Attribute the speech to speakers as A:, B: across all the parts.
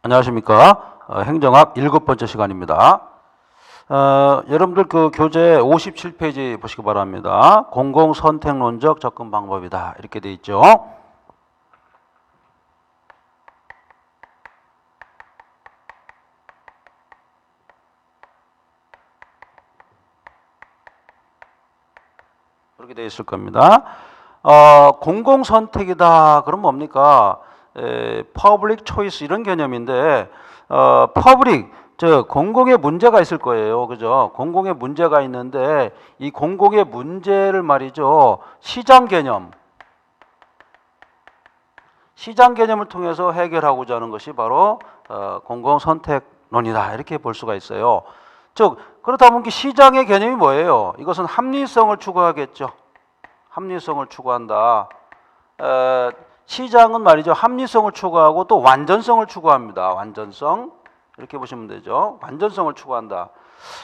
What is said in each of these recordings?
A: 안녕하십니까. 행정학 7번째 시간입니다. 여러분들 그 교재 57페이지 보시기 바랍니다. 공공선택론적 접근 방법이다. 이렇게 돼 있죠. 그렇게 돼 있을 겁니다. 공공선택이다. 그럼 뭡니까? 퍼블릭 초이스 이런 개념인데 퍼블릭 즉 공공의 문제가 있을 거예요. 그죠? 공공의 문제가 있는데 이 공공의 문제를 말이죠. 시장 개념을 통해서 해결하고자 하는 것이 바로 공공선택론이다. 이렇게 볼 수가 있어요. 즉 그렇다 보니 시장의 개념이 뭐예요? 이것은 합리성을 추구하겠죠. 합리성을 추구한다. 시장은 말이죠. 합리성을 추구하고 또 완전성을 추구합니다. 완전성. 이렇게 보시면 되죠. 완전성을 추구한다.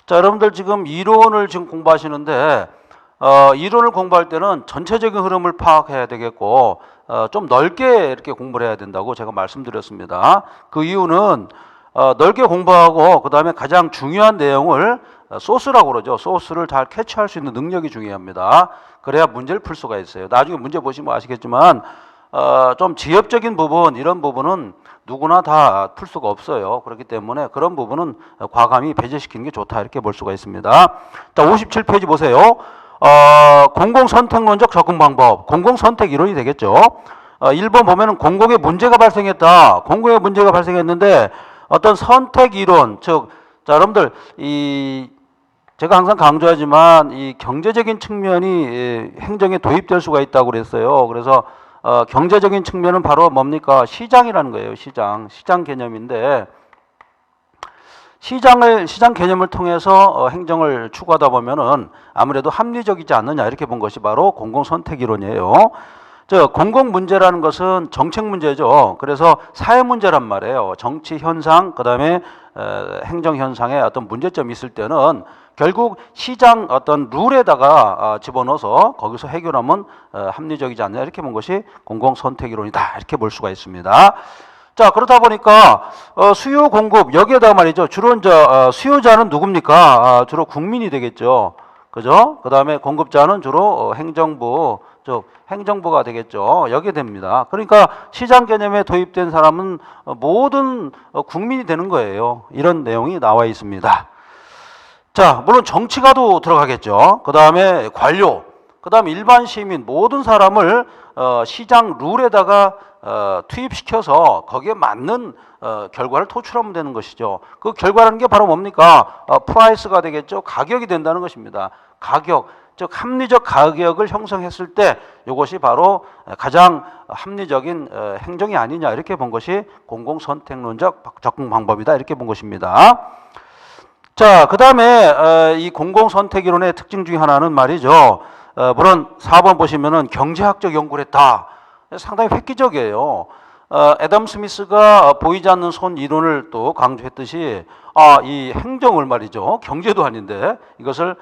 A: 자, 여러분들 지금 이론을 지금 공부하시는데 이론을 공부할 때는 전체적인 흐름을 파악해야 되겠고 좀 넓게 이렇게 공부를 해야 된다고 제가 말씀드렸습니다. 그 이유는 넓게 공부하고 그 다음에 가장 중요한 내용을 소스라고 그러죠. 소스를 잘 캐치할 수 있는 능력이 중요합니다. 그래야 문제를 풀 수가 있어요. 나중에 문제 보시면 아시겠지만 좀 지엽적인 부분 이런 부분은 누구나 다 풀 수가 없어요. 그렇기 때문에 그런 부분은 과감히 배제시키는 게 좋다 이렇게 볼 수가 있습니다. 자, 57페이지 보세요. 공공선택론적 접근 방법, 공공선택 이론이 되겠죠. 1번 보면은 공공의 문제가 발생했다. 공공의 문제가 발생했는데 어떤 선택 이론, 즉, 자, 여러분들 제가 항상 강조하지만 이 경제적인 측면이 행정에 도입될 수가 있다고 그랬어요. 그래서 경제적인 측면은 바로 뭡니까? 시장이라는 거예요. 시장 개념인데 시장 개념을 통해서 행정을 추구하다 보면은 아무래도 합리적이지 않느냐 이렇게 본 것이 바로 공공선택 이론이에요. 공공 문제라는 것은 정책 문제죠. 그래서 사회 문제란 말이에요. 정치 현상, 그다음에 행정 현상에 어떤 문제점이 있을 때는 결국 시장 어떤 룰에다가 집어넣어서 거기서 해결하면 합리적이지 않냐 이렇게 본 것이 공공선택 이론이다 이렇게 볼 수가 있습니다. 자, 그렇다 보니까 수요 공급 여기에다가 말이죠. 주로 이제 수요자는 누굽니까? 주로 국민이 되겠죠. 그죠? 그다음에 공급자는 주로 행정부, 즉 행정부가 되겠죠. 여기에 됩니다. 그러니까 시장 개념에 도입된 사람은 모든 국민이 되는 거예요. 이런 내용이 나와 있습니다. 자, 물론 정치가도 들어가겠죠. 그 다음에 관료, 그 다음에 일반 시민 모든 사람을 시장 룰에다가 투입시켜서 거기에 맞는 결과를 도출하면 되는 것이죠. 그 결과라는 게 바로 뭡니까? 프라이스가 되겠죠. 가격이 된다는 것입니다. 가격, 즉 합리적 가격을 형성했을 때 이것이 바로 가장 합리적인 행정이 아니냐 이렇게 본 것이 공공선택론적 접근 방법이다 이렇게 본 것입니다. 자, 그 다음에 이 공공선택이론의 특징 중에 하나는 말이죠. 물론 4번 보시면은 경제학적 연구를 했다. 상당히 획기적이에요. 애덤 스미스가 보이지 않는 손 이론을 또 강조했듯이 이 행정을 말이죠. 경제도 아닌데 이것을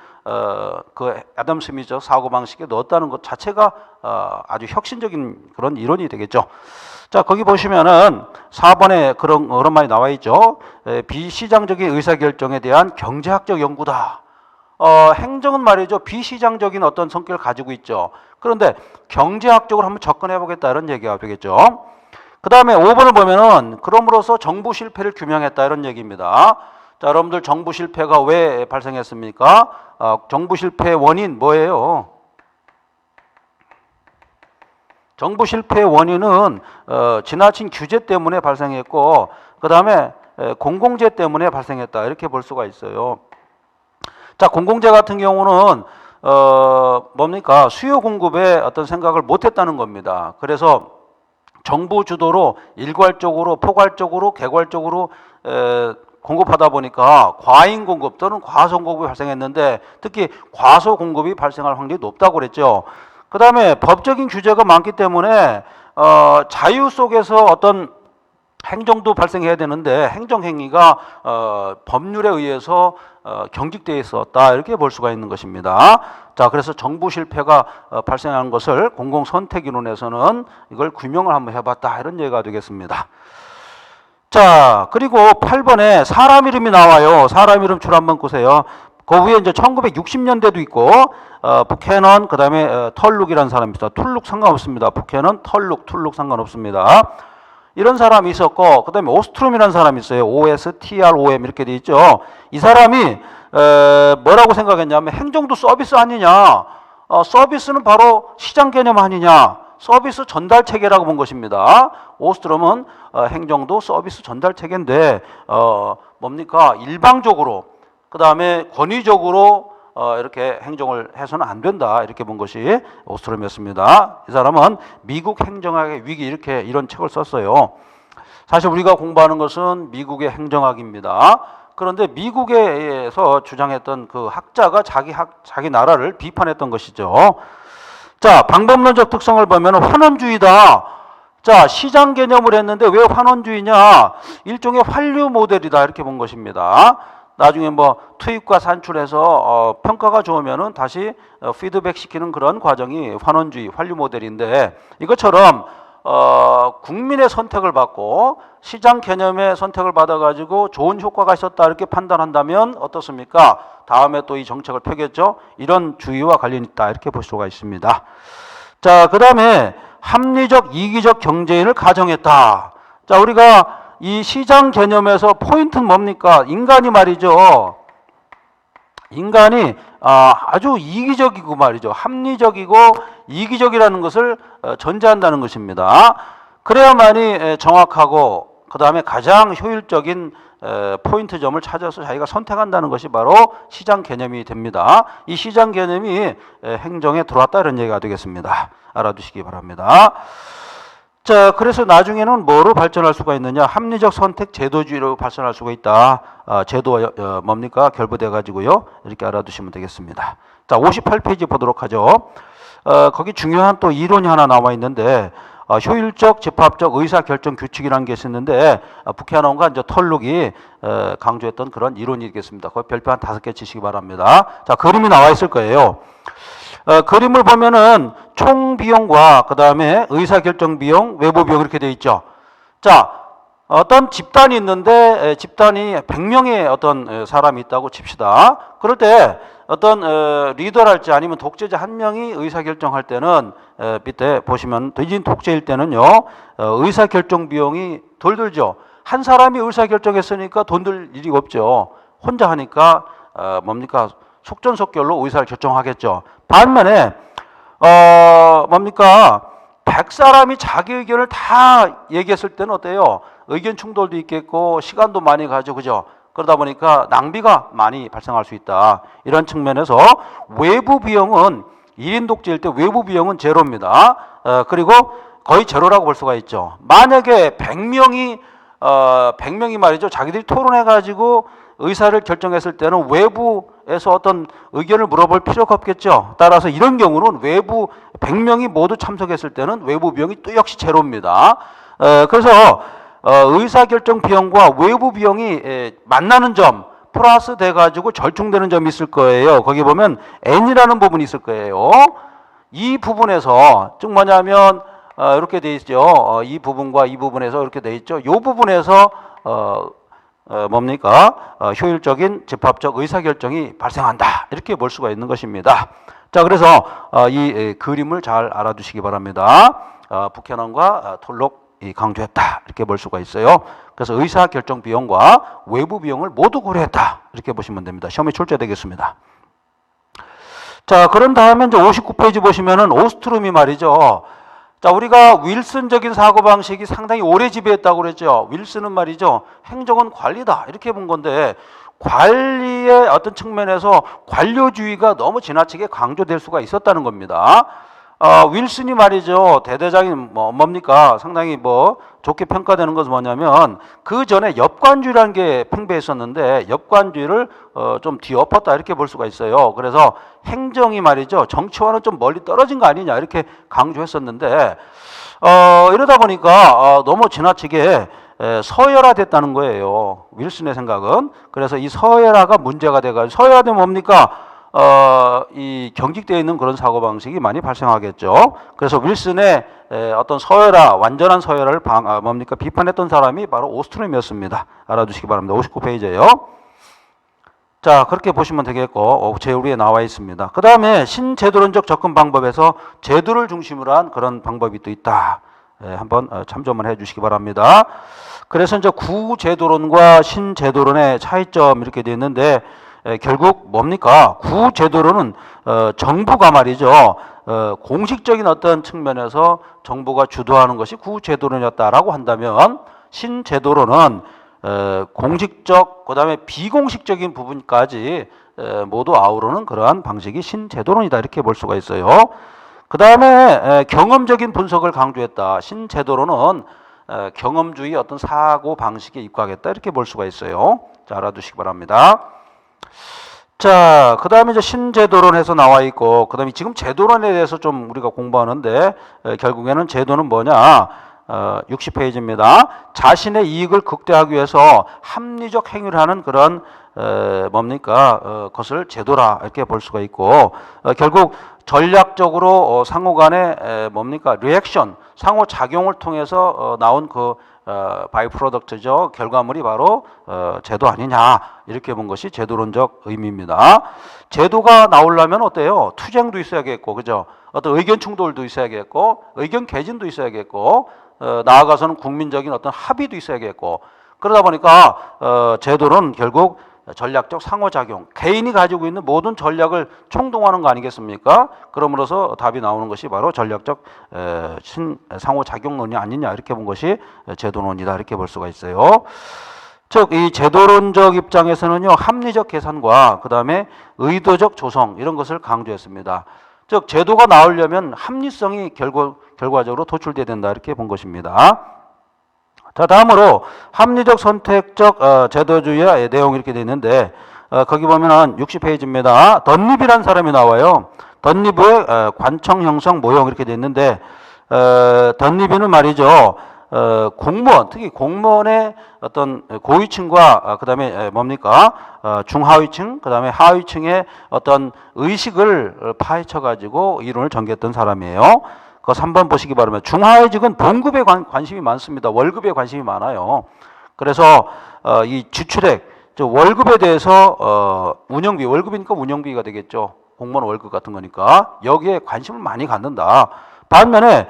A: 그 애덤 스미스 사고방식에 넣었다는 것 자체가 아주 혁신적인 그런 이론이 되겠죠. 자, 거기 보시면은 4번에 그런 말이 나와 있죠. 비시장적인 의사결정에 대한 경제학적 연구다. 행정은 말이죠. 비시장적인 어떤 성격을 가지고 있죠. 그런데 경제학적으로 한번 접근해 보겠다 이런 얘기가 되겠죠. 그 다음에 5번을 보면은 그럼으로써 정부 실패를 규명했다 이런 얘기입니다. 자, 여러분들 정부 실패가 왜 발생했습니까? 정부 실패의 원인 뭐예요? 정부 실패의 원인은 지나친 규제 때문에 발생했고 그 다음에 공공재 때문에 발생했다 이렇게 볼 수가 있어요. 자, 공공재 같은 경우는 뭡니까? 수요 공급에 어떤 생각을 못했다는 겁니다. 그래서 정부 주도로 일괄적으로 포괄적으로 개괄적으로 공급하다 보니까 과잉 공급 또는 과소 공급이 발생했는데 특히 과소 공급이 발생할 확률이 높다고 그랬죠. 그 다음에 법적인 규제가 많기 때문에 자유 속에서 어떤 행정도 발생해야 되는데 행정행위가 법률에 의해서 경직되어 있었다 이렇게 볼 수가 있는 것입니다. 자, 그래서 정부 실패가 발생한 것을 공공선택이론에서는 이걸 규명을 한번 해봤다 이런 얘기가 되겠습니다. 자, 그리고 8번에 사람 이름이 나와요. 사람 이름 줄 한번 보세요. 그 위에 이제 1960년대도 있고, 부캐넌, 그 다음에 털룩이라는 사람이 있어요. 툴룩 상관없습니다. 부캐넌, 툴룩 상관없습니다. 이런 사람이 있었고, 그 다음에 오스트롬이라는 사람이 있어요. OSTROM 이렇게 돼 있죠. 이 사람이 뭐라고 생각했냐면 행정도 서비스 아니냐. 서비스는 바로 시장 개념 아니냐. 서비스 전달 체계라고 본 것입니다. 오스트롬은 행정도 서비스 전달 체계인데 뭡니까? 일방적으로 그 다음에 권위적으로 이렇게 행정을 해서는 안 된다 이렇게 본 것이 오스트롬이었습니다. 이 사람은 미국 행정학의 위기 이렇게 이런 책을 썼어요. 사실 우리가 공부하는 것은 미국의 행정학입니다. 그런데 미국에서 주장했던 그 학자가 자기 나라를 비판했던 것이죠. 자, 방법론적 특성을 보면 환원주의다. 자, 시장 개념을 했는데 왜 환원주의냐? 일종의 환류 모델이다 이렇게 본 것입니다. 나중에 뭐 투입과 산출해서 평가가 좋으면은 다시 피드백 시키는 그런 과정이 환원주의, 환류 모델인데 이것처럼 국민의 선택을 받고 시장 개념의 선택을 받아가지고 좋은 효과가 있었다 이렇게 판단한다면 어떻습니까? 다음에 또 이 정책을 펴겠죠. 이런 주의와 관련이 있다 이렇게 볼 수가 있습니다. 자, 그 다음에 합리적 이기적 경제인을 가정했다. 자, 우리가 이 시장 개념에서 포인트는 뭡니까? 인간이 말이죠. 인간이 아주 이기적이고 말이죠. 합리적이고 이기적이라는 것을 전제한다는 것입니다. 그래야만이 정확하고 그 다음에 가장 효율적인 포인트점을 찾아서 자기가 선택한다는 것이 바로 시장 개념이 됩니다. 이 시장 개념이 행정에 들어왔다 이런 얘기가 되겠습니다. 알아두시기 바랍니다. 자, 그래서 나중에는 뭐로 발전할 수가 있느냐? 합리적 선택 제도주의로 발전할 수가 있다. 제도가 뭡니까? 결부돼 가지고요. 이렇게 알아두시면 되겠습니다. 자, 58페이지 보도록 하죠. 거기 중요한 또 이론이 하나 나와 있는데 효율적 집합적 의사결정 규칙이라는 게 있었는데 부캐넌과 이제 털룩이 강조했던 그런 이론이겠습니다. 거기 별표 한 5개 치시기 바랍니다. 자, 그림이 나와 있을 거예요. 그림을 보면은 총 비용과 그 다음에 의사결정 비용, 외부 비용 이렇게 되어 있죠. 자, 어떤 집단이 있는데 집단이 100명의 어떤 사람이 있다고 칩시다. 그럴 때 어떤 리더랄지 아니면 독재자 한 명이 의사결정할 때는 밑에 보시면 대진 독재일 때는요 의사결정 비용이 덜 들죠. 한 사람이 의사결정했으니까 돈 들 일이 없죠. 혼자 하니까 뭡니까? 속전속결로 의사를 결정하겠죠. 반면에 뭡니까? 100사람이 자기 의견을 다 얘기했을 때는 어때요? 의견 충돌도 있겠고 시간도 많이 가죠. 그죠? 그러다 보니까 낭비가 많이 발생할 수 있다. 이런 측면에서 외부 비용은 1인 독재일 때 외부 비용은 제로입니다. 그리고 거의 제로라고 볼 수가 있죠. 만약에 100명이 말이죠. 자기들이 토론해 가지고 의사를 결정했을 때는 외부에서 어떤 의견을 물어볼 필요가 없겠죠. 따라서 이런 경우는 외부 100명이 모두 참석했을 때는 외부 비용이 또 역시 제로입니다. 그래서 의사결정 비용과 외부 비용이 만나는 점 플러스 돼가지고 절충되는 점이 있을 거예요. 거기 보면 N이라는 부분이 있을 거예요. 이 부분에서 즉 뭐냐면 이렇게 돼 있죠. 이 부분과 이 부분에서 이렇게 돼 있죠. 이 부분에서 뭡니까? 효율적인 집합적 의사결정이 발생한다. 이렇게 볼 수가 있는 것입니다. 자, 그래서 이 그림을 잘 알아두시기 바랍니다. 부캐넌과 톨록이 강조했다. 이렇게 볼 수가 있어요. 그래서 의사결정 비용과 외부 비용을 모두 고려했다. 이렇게 보시면 됩니다. 시험에 출제되겠습니다. 자, 그런 다음에 이제 59페이지 보시면은 오스트롬이 말이죠. 자, 우리가 윌슨적인 사고방식이 상당히 오래 지배했다고 그랬죠. 윌슨은 말이죠. 행정은 관리다. 이렇게 본 건데 관리의 어떤 측면에서 관료주의가 너무 지나치게 강조될 수가 있었다는 겁니다. 윌슨이 말이죠. 대대장인 뭡니까? 상당히 좋게 평가되는 것은 뭐냐면 그 전에 엽관주의라는 게 팽배했었는데 엽관주의를 좀 뒤엎었다 이렇게 볼 수가 있어요. 그래서 행정이 말이죠. 정치와는 좀 멀리 떨어진 거 아니냐 이렇게 강조했었는데 이러다 보니까 너무 지나치게 서열화됐다는 거예요. 윌슨의 생각은. 그래서 이 서열화가 문제가 돼가지고 서열화되면 뭡니까? 이 경직되어 있는 그런 사고 방식이 많이 발생하겠죠. 그래서 윌슨의 어떤 서열화, 완전한 서열화를 비판했던 사람이 바로 오스트롬이었습니다. 알아두시기 바랍니다. 59페이지예요. 자, 그렇게 보시면 되겠고, 제5루에 나와 있습니다. 그 다음에 신제도론적 접근 방법에서 제도를 중심으로 한 그런 방법이 또 있다. 한번 참조만 해 주시기 바랍니다. 그래서 이제 구제도론과 신제도론의 차이점 이렇게 되어 있는데, 결국 뭡니까? 구제도론은 정부가 말이죠. 공식적인 어떤 측면에서 정부가 주도하는 것이 구제도론이었다라고 한다면, 신제도론은 공식적, 그 다음에 비공식적인 부분까지 모두 아우르는 그러한 방식이 신제도론이다 이렇게 볼 수가 있어요. 그 다음에 경험적인 분석을 강조했다. 신제도론은 경험주의 어떤 사고 방식에 입각했다 이렇게 볼 수가 있어요. 자, 알아두시기 바랍니다. 자, 그 다음에 이제 신제도론에서 나와 있고, 그 다음에 지금 제도론에 대해서 좀 우리가 공부하는데, 결국에는 제도는 뭐냐? 60페이지입니다. 자신의 이익을 극대화하기 위해서 합리적 행위를 하는 그런 것을 제도라 이렇게 볼 수가 있고, 결국 전략적으로 상호 간의 리액션, 상호 작용을 통해서 나온 그 바이 프로덕트죠. 결과물이 바로 제도 아니냐 이렇게 본 것이 제도론적 의미입니다. 제도가 나오려면 어때요? 투쟁도 있어야겠고, 그죠? 어떤 의견 충돌도 있어야겠고, 의견 개진도 있어야겠고, 나아가서는 국민적인 어떤 합의도 있어야겠고, 그러다 보니까 제도는 결국 전략적 상호작용, 개인이 가지고 있는 모든 전략을 총동원하는 거 아니겠습니까? 그러므로서 답이 나오는 것이 바로 전략적 상호작용론이 아니냐 이렇게 본 것이 제도론이다 이렇게 볼 수가 있어요. 즉 이 제도론적 입장에서는요, 합리적 계산과 그 다음에 의도적 조성 이런 것을 강조했습니다. 즉 제도가 나오려면 합리성이 결과적으로 도출돼야 된다 이렇게 본 것입니다. 자, 다음으로 합리적 선택적 제도주의의 내용 이렇게 되어 있는데, 거기 보면은 60페이지입니다. 덧립이라는 사람이 나와요. 덧립의 관청 형성 모형 이렇게 되어 있는데, 덧립이는 말이죠. 공무원, 특히 공무원의 어떤 고위층과 그다음에 중하위층, 그다음에 하위층의 어떤 의식을 파헤쳐 가지고 이론을 전개했던 사람이에요. 그 3번 보시기 바랍니다. 중하위직은 봉급에 관심이 많습니다. 월급에 관심이 많아요. 그래서 이 지출액, 월급에 대해서 운영비, 월급이니까 운영비가 되겠죠. 공무원 월급 같은 거니까 여기에 관심을 많이 갖는다. 반면에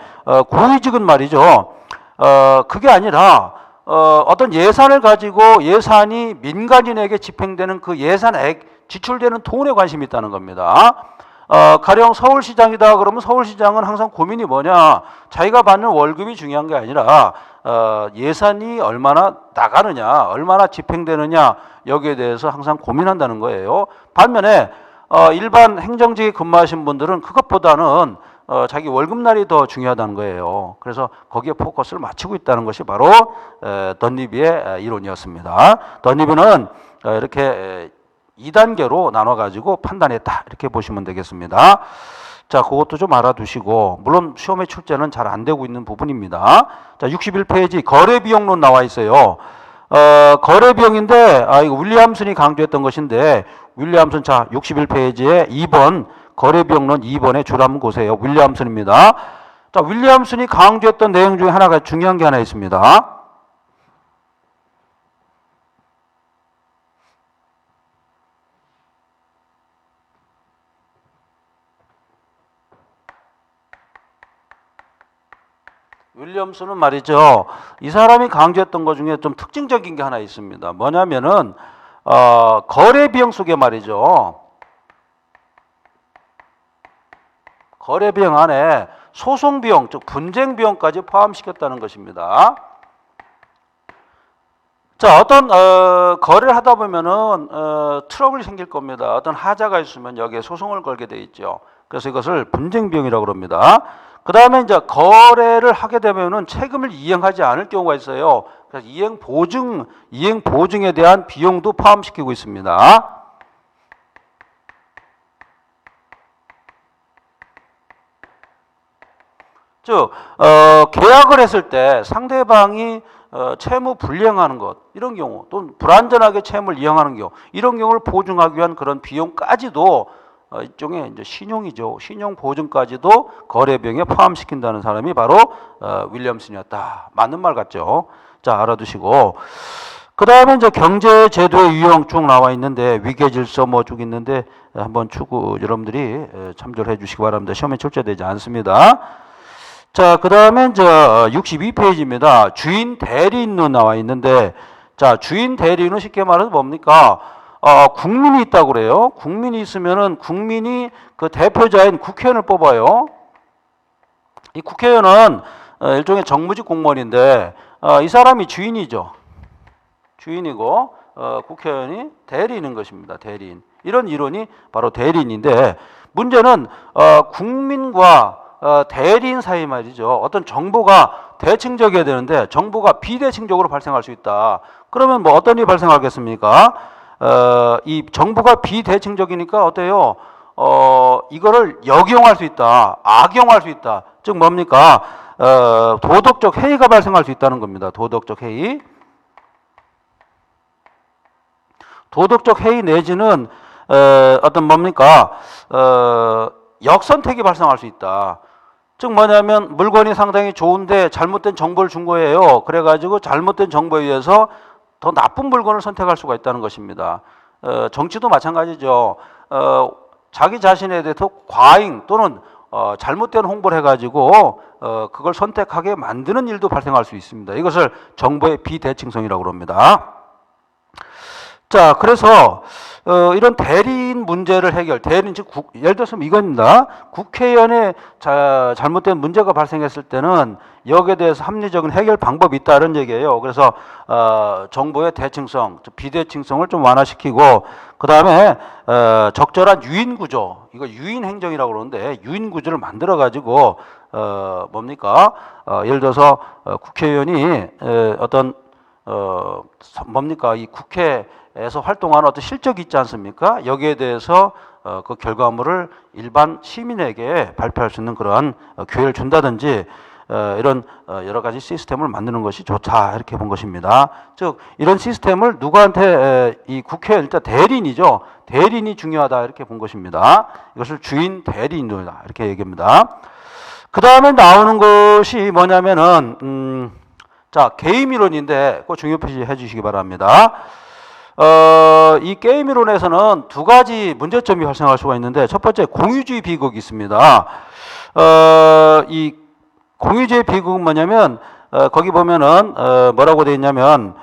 A: 고위직은 말이죠. 그게 아니라 어떤 예산을 가지고 예산이 민간인에게 집행되는 그 예산액, 지출되는 돈에 관심이 있다는 겁니다. 가령 서울시장이다 그러면 서울시장은 항상 고민이 뭐냐, 자기가 받는 월급이 중요한 게 아니라 예산이 얼마나 나가느냐, 얼마나 집행되느냐, 여기에 대해서 항상 고민한다는 거예요. 반면에 일반 행정직에 근무하신 분들은 그것보다는 자기 월급날이 더 중요하다는 거예요. 그래서 거기에 포커스를 맞추고 있다는 것이 바로 덧립이의 이론이었습니다. 덧립이는 이렇게 2단계로 나눠가지고 판단했다 이렇게 보시면 되겠습니다. 자, 그것도 좀 알아두시고, 물론 시험에 출제는 잘 안 되고 있는 부분입니다. 자, 61페이지 거래비용론 나와 있어요. 거래비용인데 이거 윌리엄슨이 강조했던 것인데, 윌리엄슨, 자 61페이지에 2번 거래비용론 2번에 줄 한번 보세요. 윌리엄슨입니다. 자, 윌리엄슨이 강조했던 내용 중에 하나가 중요한 게 하나 있습니다. 윌리엄슨은 말이죠, 이 사람이 강조했던 것 중에 좀 특징적인 게 하나 있습니다. 뭐냐면은 거래 비용 속에 말이죠, 거래 비용 안에 소송 비용, 즉 분쟁 비용까지 포함시켰다는 것입니다. 자, 어떤 거래를 하다 보면은 트러블이 생길 겁니다. 어떤 하자가 있으면 여기에 소송을 걸게 돼 있죠. 그래서 이것을 분쟁 비용이라고 합니다. 그 다음에 이제 거래를 하게 되면은 책임을 이행하지 않을 경우가 있어요. 그래서 이행 보증에 대한 비용도 포함시키고 있습니다. 즉 계약을 했을 때 상대방이 채무 불이행하는 것, 이런 경우, 또는 불안전하게 채무를 이행하는 경우, 이런 경우를 보증하기 위한 그런 비용까지도 일종의 이제 신용이죠. 신용 보증까지도 거래 비용에 포함시킨다는 사람이 바로 윌리엄슨이었다. 맞는 말 같죠. 자, 알아두시고. 그 다음에 이제 경제 제도의 유형 쭉 나와 있는데 위계 질서 뭐 쭉 있는데 한번 여러분들이 참조를 해주시기 바랍니다. 시험에 출제되지 않습니다. 자, 그 다음에 이제 62페이지입니다. 주인 대리인으로 나와 있는데, 자, 주인 대리인은 쉽게 말해서 뭡니까? 국민이 있다고 그래요. 국민이 있으면은 국민이 그 대표자인 국회의원을 뽑아요. 이 국회의원은 일종의 정무직 공무원인데, 이 사람이 주인이죠. 주인이고, 국회의원이 대리인인 것입니다. 대리인. 이런 이론이 바로 대리인인데, 문제는 국민과 대리인 사이 말이죠. 어떤 정보가 대칭적이어야 되는데 정보가 비대칭적으로 발생할 수 있다. 그러면 뭐 어떤 일이 발생하겠습니까? 이 정보가 비대칭적이니까 어때요? 이거를 역이용할 수 있다. 악용할 수 있다. 즉 뭡니까? 도덕적 해이가 발생할 수 있다는 겁니다. 도덕적 해이. 도덕적 해이 내지는 어떤 뭡니까? 역선택이 발생할 수 있다. 즉 뭐냐면 물건이 상당히 좋은데 잘못된 정보를 준 거예요. 그래가지고 잘못된 정보에 의해서 더 나쁜 물건을 선택할 수가 있다는 것입니다. 정치도 마찬가지죠. 자기 자신에 대해서 과잉 또는 잘못된 홍보를 해가지고 그걸 선택하게 만드는 일도 발생할 수 있습니다. 이것을 정보의 비대칭성이라고 합니다. 자, 그래서 이런 대리인 문제를 대리인 즉 예를 들어서 이겁니다. 국회의원의 잘못된 문제가 발생했을 때는 여기에 대해서 합리적인 해결 방법이 있다 이런 얘기예요. 그래서 정보의 대칭성, 비대칭성을 좀 완화시키고 그 다음에 적절한 유인 구조, 이거 유인 행정이라고 그러는데 유인 구조를 만들어 가지고 뭡니까? 예를 들어서 국회의원이 어떤 뭡니까? 이 국회에서 활동하는 어떤 실적이 있지 않습니까? 여기에 대해서 그 결과물을 일반 시민에게 발표할 수 있는 그러한 기회를 준다든지 이런 여러 가지 시스템을 만드는 것이 좋다 이렇게 본 것입니다. 즉 이런 시스템을 누구한테 이 국회의원 일단 대리인이죠. 대리인이 중요하다 이렇게 본 것입니다. 이것을 주인 대리인이다 이렇게 얘기합니다. 그 다음에 나오는 것이 뭐냐면은 자, 게임 이론인데 꼭 중요 표시해 주시기 바랍니다. 이 게임 이론에서는 두 가지 문제점이 발생할 수가 있는데 첫 번째 공유주의 비극이 있습니다. 이 공유주의 비극은 뭐냐면 거기 보면은 뭐라고 되어 있냐면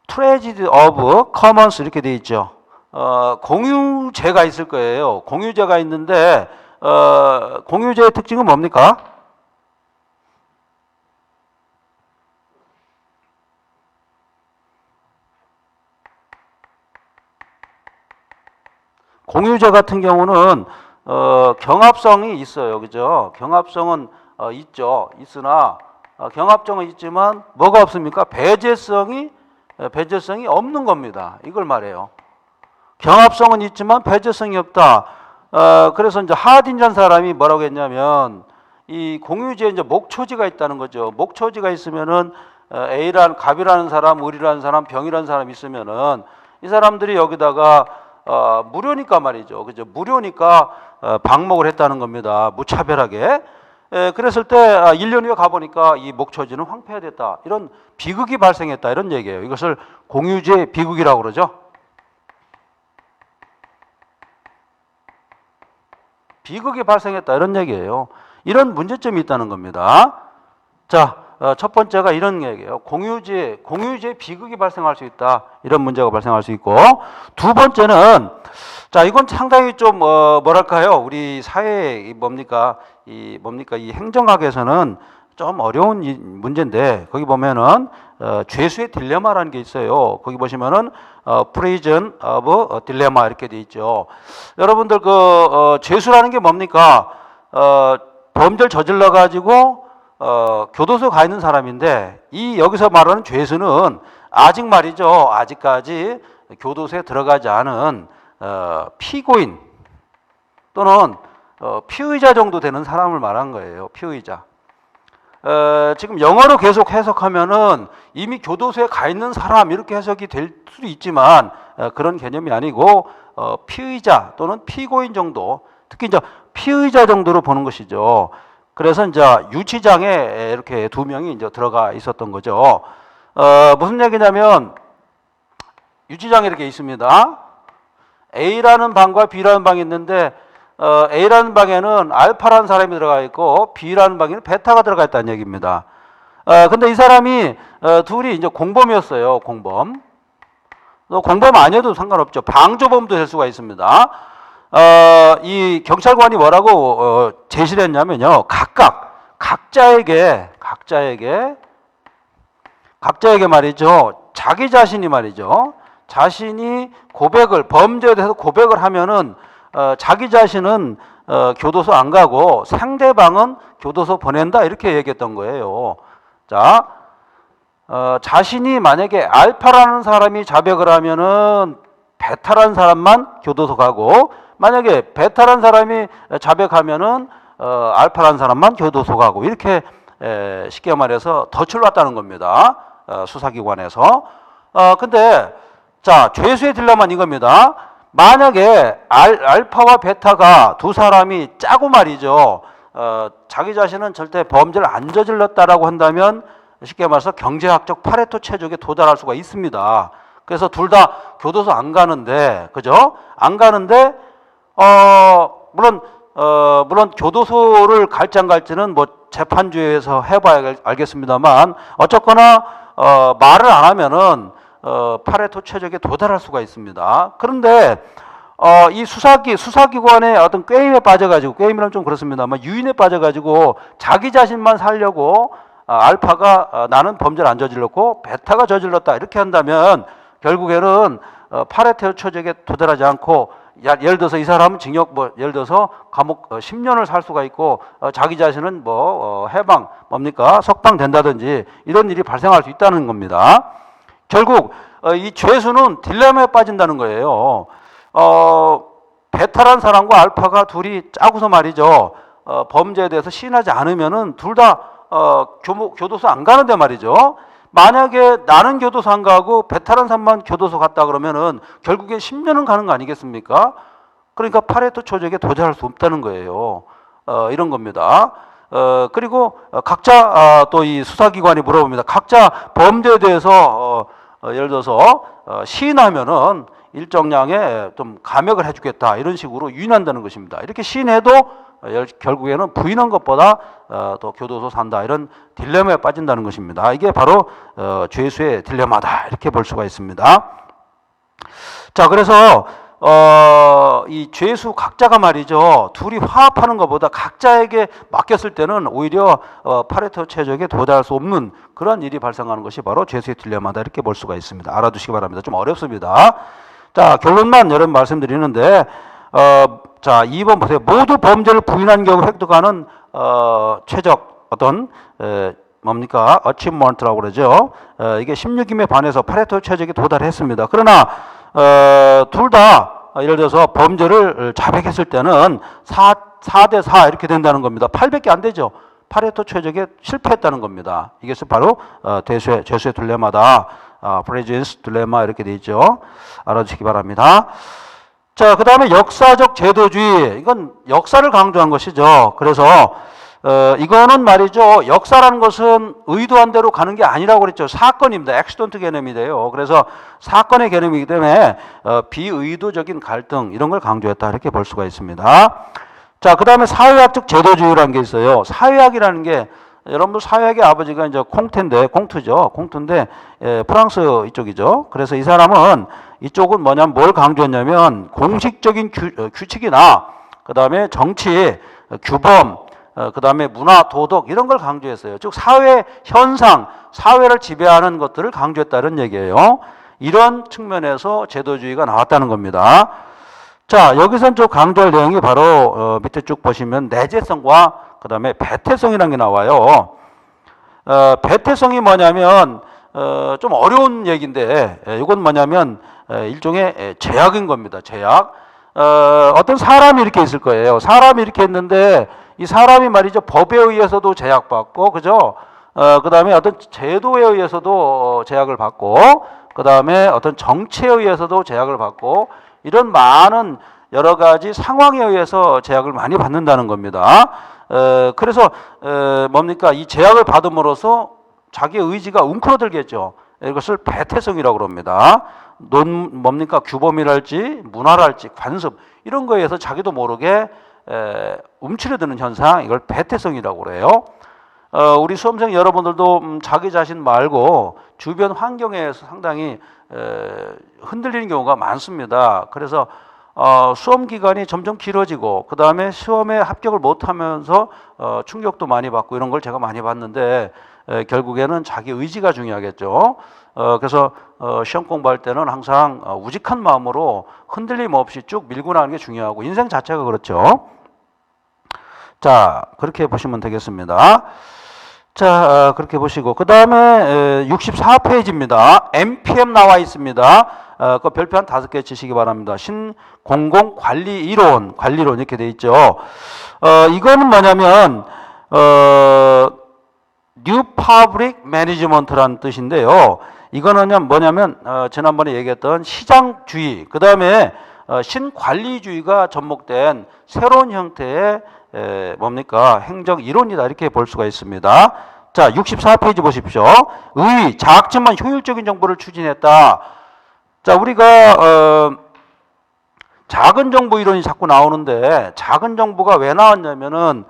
A: 트레지디 오브 커먼스 이렇게 되어 있죠. 공유제가 있을 거예요. 공유제가 있는데 공유제의 특징은 뭡니까? 공유제 같은 경우는 경합성이 있어요. 그죠? 경합성은 있죠. 있으나 경합성은 있지만 뭐가 없습니까? 배제성이 없는 겁니다. 이걸 말해요. 경합성은 있지만 배제성이 없다. 그래서 이제 하딘이라는 사람이 뭐라고 했냐면 이 공유제에 이제 목초지가 있다는 거죠. 목초지가 있으면은 A라는 갑이라는 사람, 을이라는 사람, 병이라는 사람이 있으면은 이 사람들이 여기다가 무료니까 말이죠. 그죠? 무료니까 방목을 했다는 겁니다. 무차별하게. 그랬을 때 1년 후에 가보니까 이 목초지는 황폐화됐다. 이런 비극이 발생했다. 이런 얘기예요. 이것을 공유제 비극이라고 그러죠. 비극이 발생했다. 이런 얘기예요. 이런 문제점이 있다는 겁니다. 자, 첫 번째가 이런 얘기예요. 공유제 비극이 발생할 수 있다. 이런 문제가 발생할 수 있고, 두 번째는 자, 이건 상당히 좀 뭐랄까요? 우리 사회 뭡니까? 이 행정학에서는 좀 어려운 문제인데 거기 보면은 죄수의 딜레마라는 게 있어요. 거기 보시면은 프리즌 오브 딜레마 이렇게 돼 있죠. 여러분들 그 죄수라는 게 뭡니까? 범죄를 저질러 가지고 교도소에 가 있는 사람인데 이 여기서 말하는 죄수는 아직 말이죠. 아직까지 교도소에 들어가지 않은 피고인 또는 피의자 정도 되는 사람을 말한 거예요. 피의자. 지금 영어로 계속 해석하면은 이미 교도소에 가 있는 사람 이렇게 해석이 될 수도 있지만 그런 개념이 아니고 피의자 또는 피고인 정도, 특히 이제 피의자 정도로 보는 것이죠. 그래서 이제 유치장에 이렇게 두 명이 이제 들어가 있었던 거죠. 무슨 얘기냐면 유치장에 이렇게 있습니다. A라는 방과 B라는 방이 있는데 A라는 방에는 알파라는 사람이 들어가 있고 B라는 방에는 베타가 들어가 있다는 얘기입니다. 근데 이 사람이 둘이 이제 공범이었어요. 공범. 공범 아니어도 상관없죠. 방조범도 될 수가 있습니다. 이 경찰관이 뭐라고 제시를 했냐면요. 각자에게 말이죠. 자기 자신이 말이죠. 자신이 범죄에 대해서 고백을 하면은 자기 자신은 교도소 안 가고 상대방은 교도소 보낸다 이렇게 얘기했던 거예요. 자, 자신이 만약에 알파라는 사람이 자백을 하면은 베타라는 사람만 교도소 가고, 만약에 베타라는 사람이 자백하면은 알파라는 사람만 교도소 가고, 이렇게 쉽게 말해서 덫을 놨다는 겁니다. 수사기관에서. 근데 자, 죄수의 딜레마는 이겁니다. 만약에 알파와 베타가 두 사람이 짜고 말이죠. 자기 자신은 절대 범죄를 안 저질렀다라고 한다면 쉽게 말해서 경제학적 파레토 최적에 도달할 수가 있습니다. 그래서 둘 다 교도소 안 가는데, 그죠? 안 가는데, 물론 교도소를 갈지 안 갈지는 뭐 재판주에서 해봐야 알겠습니다만, 어쨌거나 말을 안 하면은 파레토 최적에 도달할 수가 있습니다. 그런데 이 수사기관의 어떤 게임에 빠져가지고, 게임이란 좀 그렇습니다만 유인에 빠져가지고 자기 자신만 살려고 알파가 나는 범죄를 안 저질렀고 베타가 저질렀다 이렇게 한다면 결국에는 파레토 최적에 도달하지 않고, 예를 들어서 이 사람은 징역 예를 들어서 감옥 10년을 살 수가 있고 자기 자신은 해방 석방 된다든지 이런 일이 발생할 수 있다는 겁니다. 결국 이 죄수는 딜레마에 빠진다는 거예요. 베타란 사람과 알파가 둘이 짜고서 말이죠. 범죄에 대해서 시인하지 않으면은 둘 다 교도소 안 가는데 말이죠. 만약에 나는 교도소 안 가고 베타란 사람만 교도소 갔다 그러면은 결국엔 10년은 가는 거 아니겠습니까? 그러니까 파레토 최적에 도달할 수 없다는 거예요. 이런 겁니다. 그리고 각자 또 이 수사기관이 물어봅니다. 각자 범죄에 대해서 예를 들어서 시인하면은 일정량의 좀 감액을 해주겠다 이런 식으로 유인한다는 것입니다. 이렇게 시인해도 결국에는 부인한 것보다 더 교도소 산다 이런 딜레마에 빠진다는 것입니다. 이게 바로 죄수의 딜레마다 이렇게 볼 수가 있습니다. 자, 그래서 이 죄수 각자가 말이죠. 둘이 화합하는 것보다 각자에게 맡겼을 때는 오히려 파레토 최적에 도달할 수 없는 그런 일이 발생하는 것이 바로 죄수의 딜레마다 이렇게 볼 수가 있습니다. 알아두시기 바랍니다. 좀 어렵습니다. 자, 결론만 여러분 말씀드리는데 자, 2번 보세요. 모두 범죄를 부인한 경우 획득하는 최적 어떤 achievement라고 그러죠. 이게 16임에 반해서 파레토 최적에 도달했습니다. 그러나 둘 다 예를 들어서 범죄를 자백했을 때는 4대 4 이렇게 된다는 겁니다. 8밖에 안 되죠. 파레토 최적에 실패했다는 겁니다. 이것이 바로 죄수의 딜레마다. 프레지스 딜레마 이렇게 돼 있죠. 알아주시기 바랍니다. 자, 그 다음에 역사적 제도주의. 이건 역사를 강조한 것이죠. 그래서 이거는 말이죠. 역사라는 것은 의도한 대로 가는 게 아니라고 그랬죠. 사건입니다. 액시던트 개념이래요. 그래서 사건의 개념이기 때문에 비의도적인 갈등 이런 걸 강조했다 이렇게 볼 수가 있습니다. 자, 그 다음에 사회학적 제도주의라는 게 있어요. 사회학이라는 게 여러분들 사회학의 아버지가 이제 콩트인데 프랑스 이쪽이죠. 그래서 이 사람은 이쪽은 뭐냐면 뭘 강조했냐면 공식적인 규칙이나 그 다음에 정치, 규범, 그 다음에 문화, 도덕 이런 걸 강조했어요. 즉 사회 현상, 사회를 지배하는 것들을 강조했다는 얘기예요. 이런 측면에서 제도주의가 나왔다는 겁니다. 자, 여기서 좀 강조할 내용이 바로 밑에 쭉 보시면 내재성과 그 다음에 배태성이라는 게 나와요. 배태성이 뭐냐면 좀 어려운 얘기인데 이건 뭐냐면 일종의 제약인 겁니다. 제약. 어떤 사람이 이렇게 있을 거예요. 사람이 이렇게 있는데 이 사람이 말이죠. 법에 의해서도 제약받고, 그죠? 그 다음에 어떤 제도에 의해서도 제약을 받고, 그 다음에 어떤 정치에 의해서도 제약을 받고 이런 많은 여러 가지 상황에 의해서 제약을 많이 받는다는 겁니다. 그래서 뭡니까? 이 제약을 받음으로써 자기의 의지가 웅크러들겠죠. 이것을 배태성이라고 그럽니다. 뭡니까? 규범이랄지 문화랄지 관습 이런 거에 의해서 자기도 모르게 움츠러드는 현상, 이걸 배태성이라고 그래요. 우리 수험생 여러분들도 자기 자신 말고 주변 환경에 의해서 상당히 흔들리는 경우가 많습니다. 그래서 수험 기간이 점점 길어지고 그 다음에 시험에 합격을 못하면서 충격도 많이 받고 이런 걸 제가 많이 봤는데 결국에는 자기 의지가 중요하겠죠. 그래서 시험 공부할 때는 항상 우직한 마음으로 흔들림 없이 쭉 밀고 나가는 게 중요하고 인생 자체가 그렇죠. 자, 그렇게 보시면 되겠습니다. 자, 그렇게 보시고 그 다음에 64페이지입니다. MPM 나와 있습니다. 그 별표 한 5개 치시기 바랍니다. 신공공관리이론, 관리론 이렇게 돼 있죠. 이거는 뭐냐면 New Public Management라는 뜻인데요. 이거는 뭐냐면 지난번에 얘기했던 시장주의, 그 다음에 신관리주의가 접목된 새로운 형태의 뭡니까? 행정 이론이다 이렇게 볼 수가 있습니다. 자, 64페이지 보십시오. 의, 작지만 효율적인 정보를 추진했다. 자, 우리가 작은 정보 이론이 자꾸 나오는데 작은 정보가 왜 나왔냐면은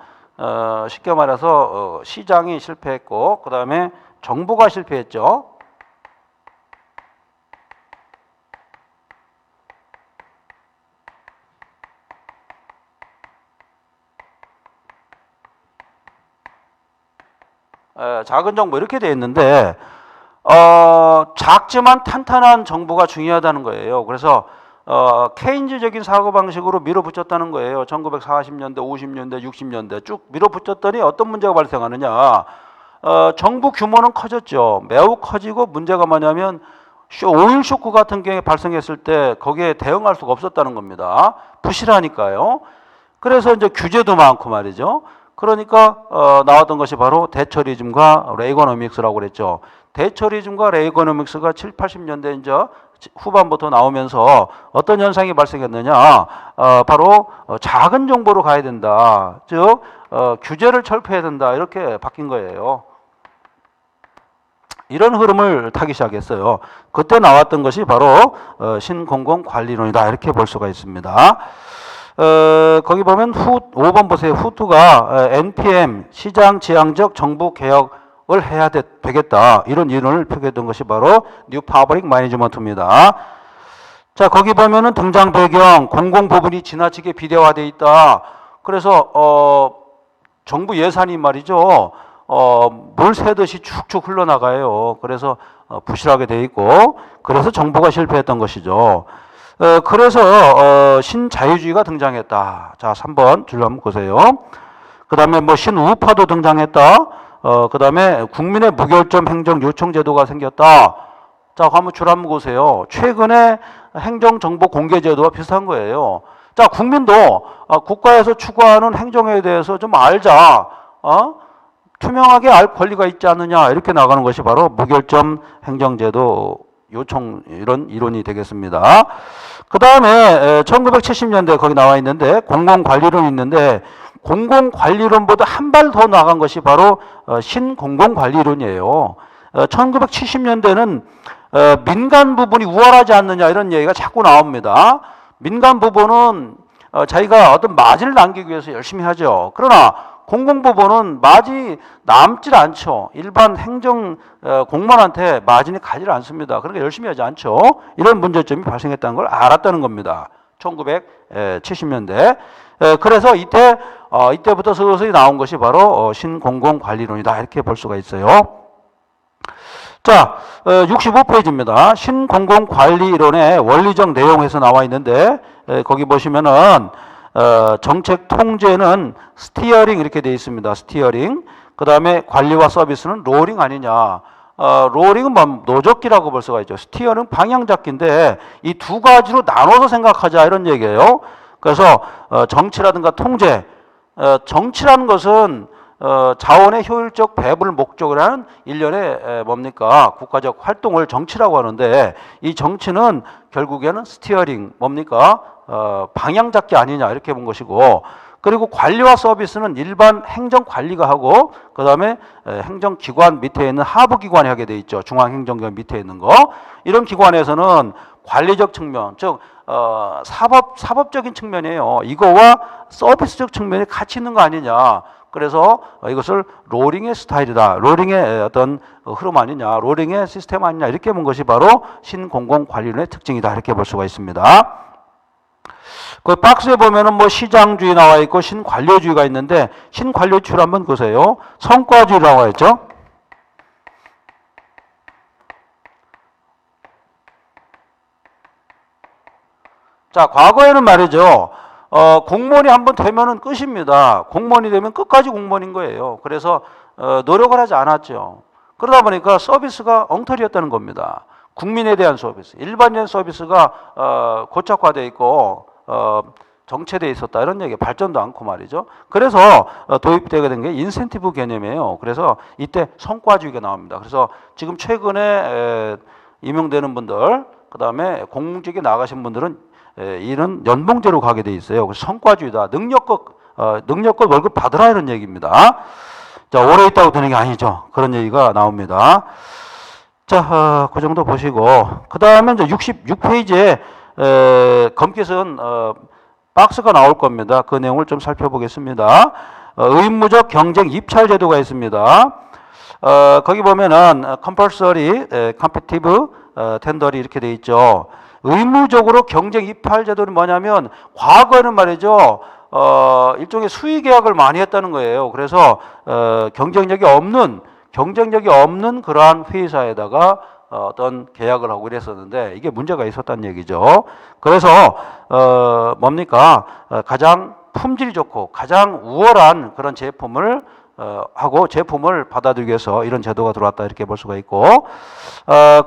A: 쉽게 말해서 시장이 실패했고 그 다음에 정부가 실패했죠. 작은 정보 이렇게 돼 있는데 작지만 탄탄한 정보가 중요하다는 거예요. 그래서 케인즈적인 사고방식으로 밀어붙였다는 거예요. 1940년대, 50년대, 60년대 쭉 밀어붙였더니 어떤 문제가 발생하느냐. 정부 규모는 커졌죠. 매우 커지고 문제가 뭐냐면 오일 쇼크 같은 경우에 발생했을 때 거기에 대응할 수가 없었다는 겁니다. 부실하니까요. 그래서 이제 규제도 많고 말이죠. 그러니까 나왔던 것이 바로 대처리즘과 레이거노믹스라고 그랬죠. 대처리즘과 레이거노믹스가 7, 80년대 이제 후반부터 나오면서 어떤 현상이 발생했느냐, 바로 작은 정보로 가야 된다. 즉 규제를 철폐해야 된다. 이렇게 바뀐 거예요. 이런 흐름을 타기 시작했어요. 그때 나왔던 것이 바로 신공공관리론이다. 이렇게 볼 수가 있습니다. 거기 보면 5번 보세요. 후투가 NPM 시장 지향적 정부 개혁을 해야 되겠다. 이런 이론을 표기했던 것이 바로 뉴 파블릭 매니지먼트입니다. 자, 거기 보면은 등장 배경 공공 부분이 지나치게 비대화되어 있다. 그래서 정부 예산이 말이죠. 물 새듯이 축축 흘러나가요. 그래서 부실하게 돼 있고 그래서 정부가 실패했던 것이죠. 그래서 신자유주의가 등장했다. 자, 3번 줄 한번 보세요. 그 다음에 뭐 신우파도 등장했다. 그 다음에 국민의 무결점 행정 요청 제도가 생겼다. 자, 한번 줄 한번 보세요. 최근에 행정정보 공개 제도와 비슷한 거예요. 자, 국민도 국가에서 추구하는 행정에 대해서 좀 알자. 투명하게 알 권리가 있지 않느냐. 이렇게 나가는 것이 바로 무결점 행정제도 요청 이런 이론이 되겠습니다. 그 다음에 1970년대 거기 나와 있는데 공공관리론이 있는데 공공관리론보다 한 발 더 나간 것이 바로 신공공관리론이에요. 1970년대는 민간 부분이 우월하지 않느냐 이런 얘기가 자꾸 나옵니다. 민간 부분은 자기가 어떤 마진을 남기기 위해서 열심히 하죠. 그러나 공공부분은 마진이 남질 않죠. 일반 행정 공무원한테 마진이 가지를 않습니다. 그러니까 열심히 하지 않죠. 이런 문제점이 발생했다는 걸 알았다는 겁니다. 1970년대. 그래서 이때부터 서서히 나온 것이 바로 신공공관리론이다. 이렇게 볼 수가 있어요. 자, 65페이지입니다. 신공공관리론의 원리적 내용에서 나와 있는데 거기 보시면은 정책 통제는 스티어링 이렇게 되어 있습니다. 스티어링. 그 다음에 관리와 서비스는 롤링 아니냐. 롤링은 뭐 노젓기라고 볼 수가 있죠. 스티어링 방향 잡기인데 이 두 가지로 나눠서 생각하자 이런 얘기예요. 그래서 정치라든가 통제. 정치라는 것은 자원의 효율적 배분을 목적으로 하는 일련의 뭡니까 국가적 활동을 정치라고 하는데, 이 정치는 결국에는 스티어링 뭡니까 방향 잡기 아니냐 이렇게 본 것이고, 그리고 관리와 서비스는 일반 행정관리가 하고, 그 다음에 행정기관 밑에 있는 하부기관이 하게 돼 있죠. 중앙행정기관 밑에 있는 거. 이런 기관에서는 관리적 측면, 즉 사법적인 측면이에요. 이거와 서비스적 측면이 같이 있는 거 아니냐. 그래서 이것을 롤링의 스타일이다. 롤링의 어떤 흐름 아니냐. 롤링의 시스템 아니냐. 이렇게 본 것이 바로 신공공관리론의 특징이다. 이렇게 볼 수가 있습니다. 그 박스에 보면은 뭐 시장주의 나와 있고 신관료주의가 있는데, 신관료주의를 한번 보세요. 성과주의 나와 있죠. 자, 과거에는 말이죠. 공무원이 한번 되면은 끝입니다. 공무원이 되면 끝까지 공무원인 거예요. 그래서 노력을 하지 않았죠. 그러다 보니까 서비스가 엉터리였다는 겁니다. 국민에 대한 서비스, 일반적인 서비스가 고착화되어 있고 정체되어 있었다 이런 얘기, 발전도 않고 말이죠. 그래서 도입되게 된 게 인센티브 개념이에요. 그래서 이때 성과주의가 나옵니다. 그래서 지금 최근에 임용되는 분들, 그 다음에 공직에 나가신 분들은 이런 연봉제로 가게 돼 있어요. 그래서 성과주의다. 능력껏 월급 받으라 이런 얘기입니다. 자, 오래 있다고 되는 게 아니죠. 그런 얘기가 나옵니다. 자, 그 정도 보시고, 그 다음에 이제 66페이지에 검깃은 박스가 나올 겁니다. 그 내용을 좀 살펴보겠습니다. 의무적 경쟁 입찰 제도가 있습니다. 거기 보면은 compulsory competitive tender이 이렇게 돼 있죠. 의무적으로 경쟁 입찰 제도는 뭐냐면, 과거에는 말이죠, 일종의 수의 계약을 많이 했다는 거예요. 그래서 경쟁력이 없는 그러한 회사에다가 어떤 계약을 하고 이랬었는데, 이게 문제가 있었다는 얘기죠. 그래서 뭡니까 가장 품질이 좋고 가장 우월한 그런 제품을 하고 제품을 받아들이기 위해서 이런 제도가 들어왔다 이렇게 볼 수가 있고,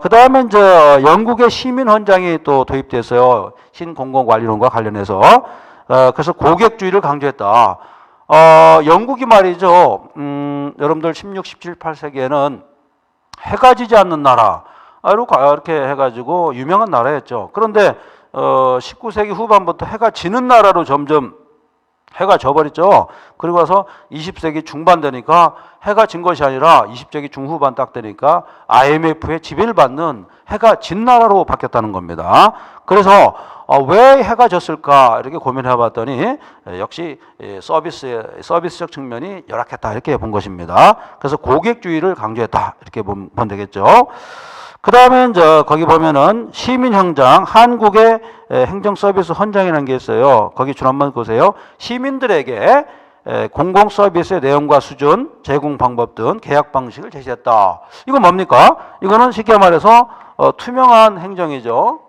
A: 그 다음에 이제 영국의 시민 헌장이 또 도입됐어요. 신공공관리론과 관련해서. 그래서 고객주의를 강조했다. 영국이 말이죠. 여러분들 16, 17, 18세기에는 해가 지지 않는 나라 이렇게 해가지고 유명한 나라였죠. 그런데 19세기 후반부터 해가 지는 나라로 점점 해가 져버렸죠. 그리고 와서 20세기 중반 되니까 해가 진 것이 아니라 20세기 중후반 딱 되니까 IMF의 지배를 받는 해가 진 나라로 바뀌었다는 겁니다. 그래서 왜 해가 졌을까 이렇게 고민해 봤더니 역시 서비스적 측면이 열악했다 이렇게 본 것입니다. 그래서 고객주의를 강조했다 이렇게 보면 되겠죠. 그 다음에 이제 거기 보면은 시민형장, 한국의 행정서비스 헌장이라는 게 있어요. 거기 줄 한번 보세요. 시민들에게 공공서비스의 내용과 수준, 제공 방법 등 계약 방식을 제시했다. 이건 뭡니까? 이거는 쉽게 말해서 투명한 행정이죠.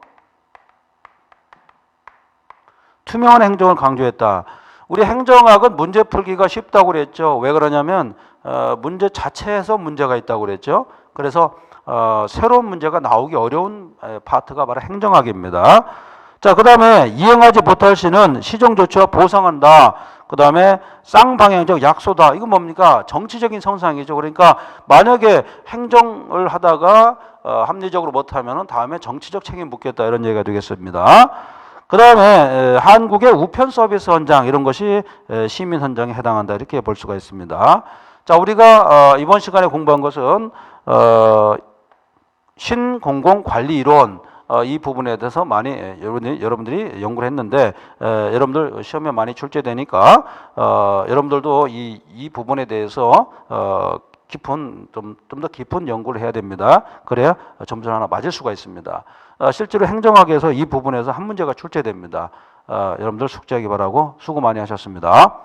A: 투명한 행정을 강조했다. 우리 행정학은 문제 풀기가 쉽다고 그랬죠. 왜 그러냐면 문제 자체에서 문제가 있다고 그랬죠. 그래서 새로운 문제가 나오기 어려운 파트가 바로 행정학입니다. 자, 그 다음에 이행하지 못할 시는 시정조치와 보상한다. 그 다음에 쌍방향적 약소다. 이건 뭡니까? 정치적인 성상이죠. 그러니까 만약에 행정을 하다가 합리적으로 못하면 다음에 정치적 책임 묻겠다 이런 얘기가 되겠습니다. 그 다음에 한국의 우편 서비스 헌장 이런 것이 시민 헌장에 해당한다 이렇게 볼 수가 있습니다. 자, 우리가 이번 시간에 공부한 것은 신공공관리 이론 이 부분에 대해서 많이 여러분들이 연구를 했는데 여러분들 시험에 많이 출제되니까 여러분들도 이 부분에 대해서 좀 더 깊은 연구를 해야 됩니다. 그래야 점수 하나 맞을 수가 있습니다. 실제로 행정학에서 이 부분에서 한 문제가 출제됩니다. 여러분들 숙지하기 바라고 수고 많이 하셨습니다.